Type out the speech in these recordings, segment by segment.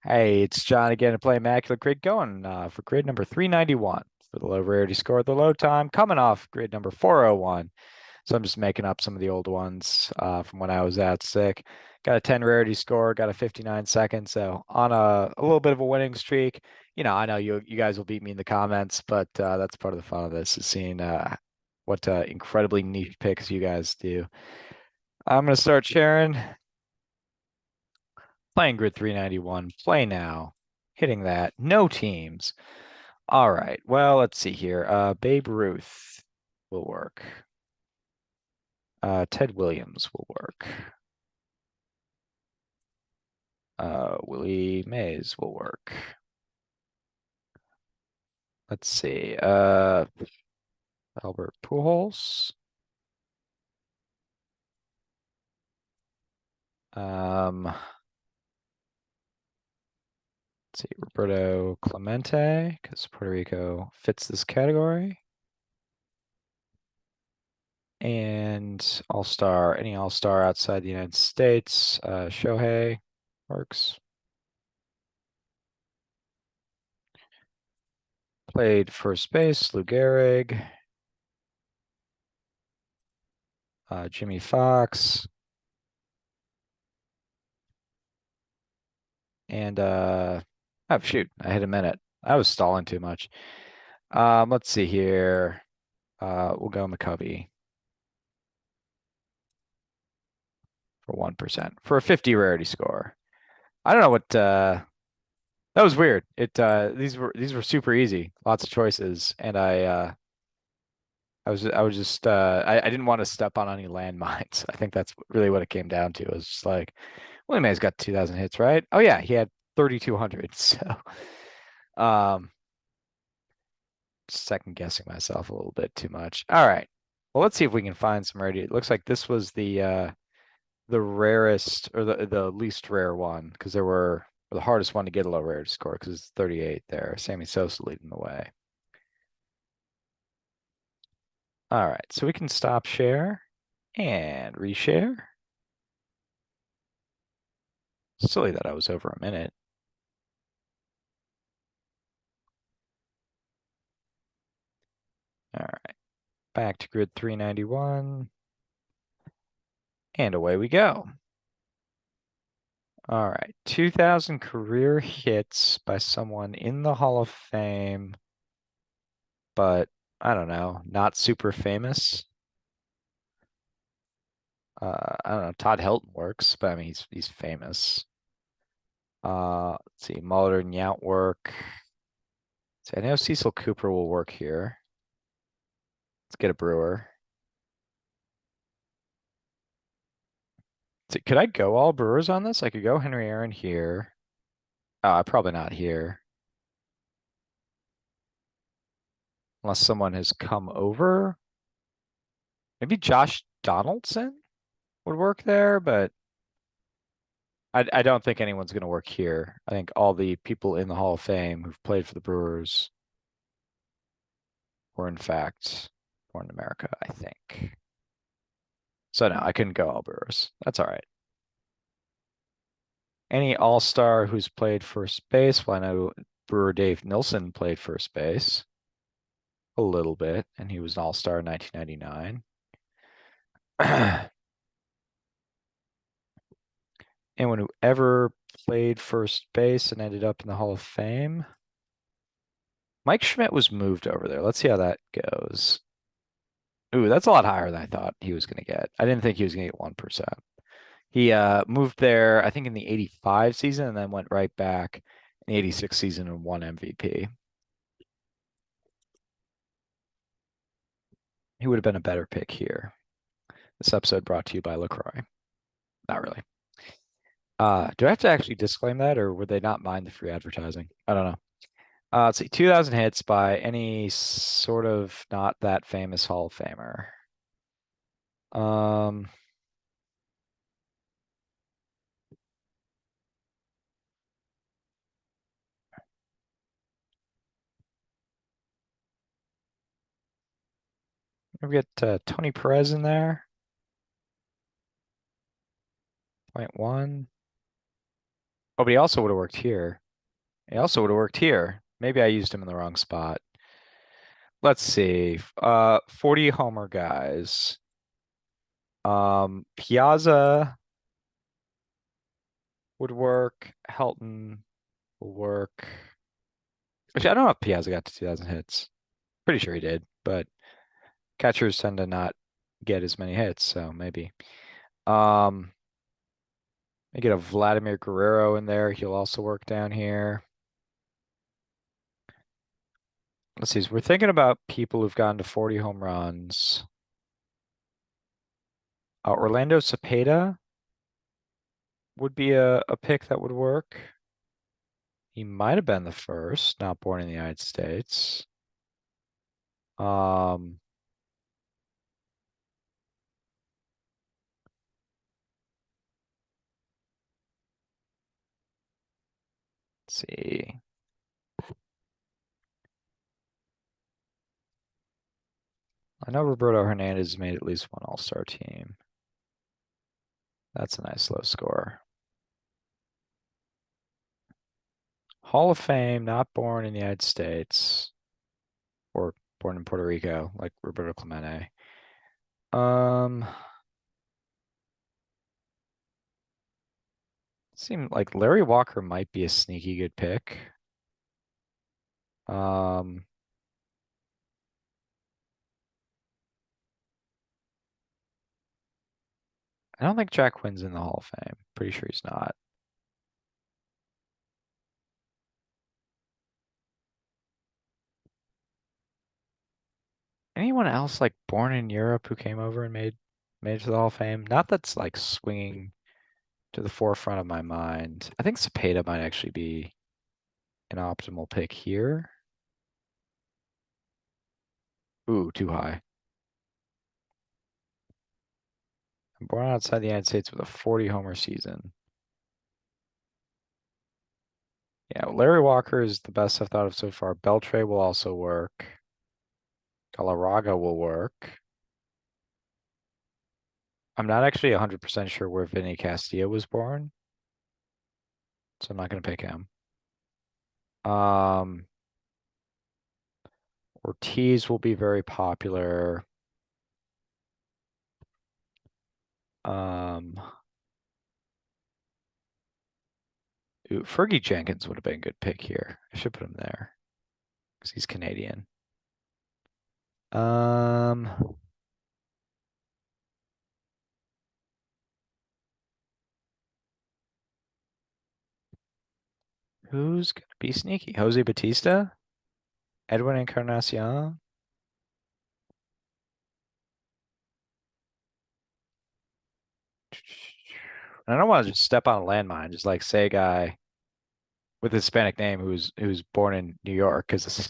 Hey, it's John again to play Immaculate Grid going for grid number 391 for the low rarity score, the low time, coming off grid number 401. So I'm just making up some of the old ones from when I was out sick. Got a 10 rarity score, got a 59 second, so on a little bit of a winning streak. I know you guys will beat me in the comments, but that's part of the fun of this is seeing what incredibly niche picks you guys do. I'm gonna start sharing. Playing grid 391, play now. Hitting that. No teams. All right. Well, let's see here. Babe Ruth will work. Ted Williams will work. Willie Mays will work. Let's see. Albert Pujols. Let's see. Roberto Clemente, because Puerto Rico fits this category. And All-Star, any All-Star outside the United States. Shohei works. Played first base, Lou Gehrig, Jimmy Fox, and oh shoot, I hit a minute. I was stalling too much. Let's see here. We'll go McCovey for 1% for a 50 rarity score. I don't know what that was weird. These were super easy, lots of choices, and I was just I didn't want to step on any landmines. I think that's really what it came down to. It was just like Willie Mays got 2,000 hits, right? Oh yeah, he had 3,200. So um second guessing myself a little bit too much. All right. Well, let's see if we can find some rarity. It looks like this was the rarest or the least rare one because there were or the hardest one to get a low rarity score because it's 38 there. Sammy Sosa leading the way. All right, so we can stop share and reshare. Silly that I was over a minute. All right, back to grid 391. And away we go. All right, 2,000 career hits by someone in the Hall of Fame, but I don't know, not super famous. I don't know, Todd Helton works, but I mean he's famous. Let's see, Mulder and Yount work. So I know Cecil Cooper will work here. Let's get a Brewer. So could I go all Brewers on this? I could go Henry Aaron here. Probably not here. Unless someone has come over. Maybe Josh Donaldson would work there, but I don't think anyone's going to work here. I think all the people in the Hall of Fame who've played for the Brewers were in fact born in America, I think. So no, I couldn't go all Brewers. That's all right. Any All-Star who's played first base? Well, I know Brewer Dave Nilsson played first base a little bit, and he was an All-Star in 1999. Anyone who ever played first base and ended up in the Hall of Fame? Mike Schmidt was moved over there. Let's see how that goes. Ooh, that's a lot higher than I thought he was going to get. I didn't think he was going to get 1%. He moved there, I think, in the 85 season and then went right back in the 86 season and won MVP. He would have been a better pick here. This episode brought to you by LaCroix. Not really. Do I have to actually disclaim that or would they not mind the free advertising? I don't know. Let's see, 2,000 hits by any sort of not that famous Hall of Famer. Um, we get Tony Perez in there. 0.1. Oh, but he also would have worked here. He also would have worked here. Maybe I used him in the wrong spot. Let's see. 40 homer guys. Piazza would work. Helton will work. Actually, I don't know if Piazza got to 2,000 hits. Pretty sure he did, but catchers tend to not get as many hits, so maybe. Um, I get a Vladimir Guerrero in there. He'll also work down here. Let's see. So we're thinking about people who've gotten to 40 home runs. Orlando Cepeda would be a pick that would work. He might have been the first, not born in the United States. Um, let's see. I know Roberto Hernandez made at least one All-Star team. That's a nice low score. Hall of Fame, not born in the United States or born in Puerto Rico, like Roberto Clemente. Um, seemed like Larry Walker might be a sneaky good pick. Um, I don't think Jack Quinn's in the Hall of Fame. Pretty sure he's not. Anyone else like born in Europe who came over and made it to the Hall of Fame? Not that's like swinging to the forefront of my mind. I think Cepeda might actually be an optimal pick here. Ooh, too high. I'm born outside the United States with a 40 homer season. Yeah, Larry Walker is the best I've thought of so far. Beltre will also work. Galarraga will work. I'm not actually 100% sure where Vinny Castilla was born, so I'm not going to pick him. Um, Ortiz will be very popular. Um, ooh, Fergie Jenkins would have been a good pick here. I should put him there because he's Canadian. Um, who's gonna be sneaky? Jose Batista? Edwin Encarnacion? I don't want to just step on a landmine, just like say a guy with a Hispanic name who's born in New York, because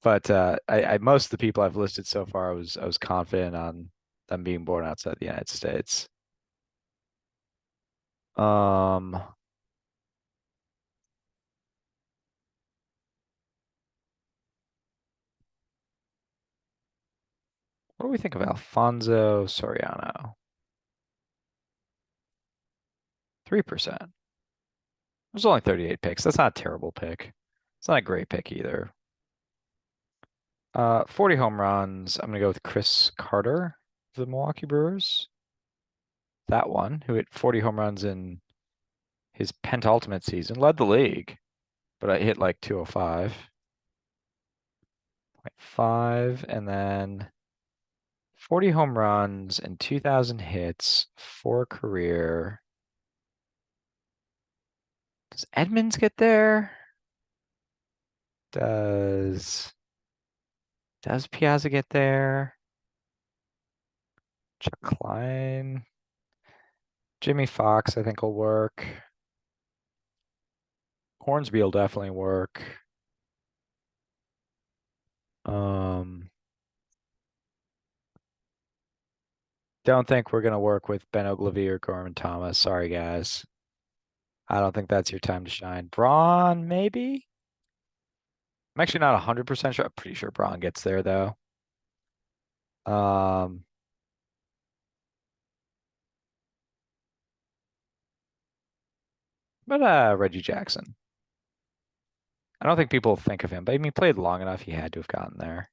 but I most of the people I've listed so far, I was confident on them being born outside the United States. Um, what do we think of Alfonso Soriano? 3%. There's only 38 picks. That's not a terrible pick. It's not a great pick either. 40 home runs. I'm gonna go with Chris Carter of the Milwaukee Brewers. That one, who hit 40 home runs in his penultimate season, led the league, but I hit like 205. 5, and then 40 home runs and 2,000 hits for career. Does Edmonds get there? Does Piazza get there? Chuck Klein. Jimmy Fox, I think will work. Hornsby will definitely work. Um, don't think we're gonna work with Ben Oglivie or Gorman Thomas. Sorry, guys. I don't think that's your time to shine. Braun, maybe? I'm actually not 100% sure. I'm pretty sure Braun gets there though. Um, But Reggie Jackson. I don't think people think of him, but I mean, he played long enough. He had to have gotten there.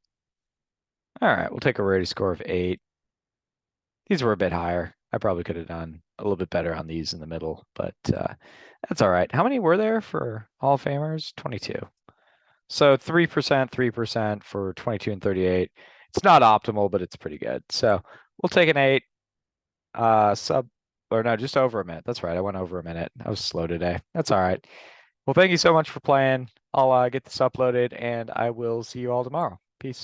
All right, we'll take a rarity score of 8. These were a bit higher. I probably could have done a little bit better on these in the middle, but that's all right. How many were there for Hall of Famers? 22. So 3% for 22 and 38. It's not optimal, but it's pretty good. So we'll take an 8. Sub, or no, just over a minute. That's right. I went over a minute. I was slow today. That's all right. Well, thank you so much for playing. I'll get this uploaded and I will see you all tomorrow. Peace.